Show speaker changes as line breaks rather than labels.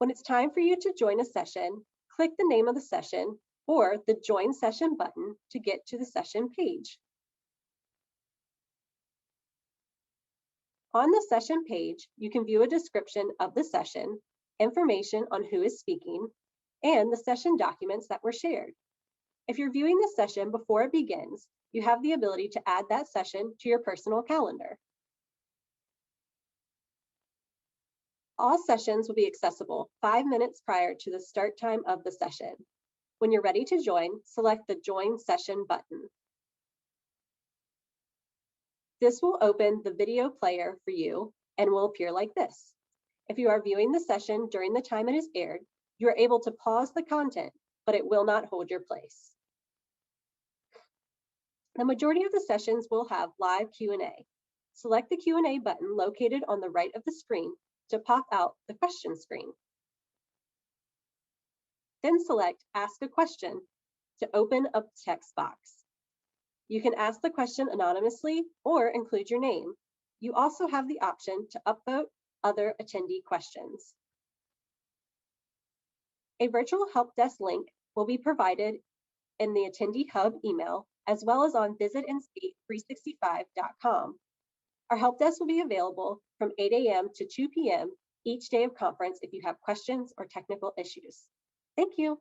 When it's time for you to join a session, click the name of the session or the Join Session button to get to the session page. On the session page, you can view a description of the session, information on who is speaking, and the session documents that were shared. If you're viewing the session before it begins, you have the ability to add that session to your personal calendar. All sessions will be accessible 5 minutes prior to the start time of the session. When you're ready to join, select the Join Session button. This will open the video player for you and will appear like this. If you are viewing the session during the time it is aired, you are able to pause the content, but it will not hold your place. The majority of the sessions will have live Q&A. Select the Q&A button located on the right of the screen to pop out the question screen. Then select Ask a Question to open a text box. You can ask the question anonymously or include your name. You also have the option to upvote other attendee questions. A virtual help desk link will be provided in the Attendee Hub email as well as on VisitNC365.com. Our help desk will be available from 8 a.m. to 2 p.m. each day of conference if you have questions or technical issues. Thank you.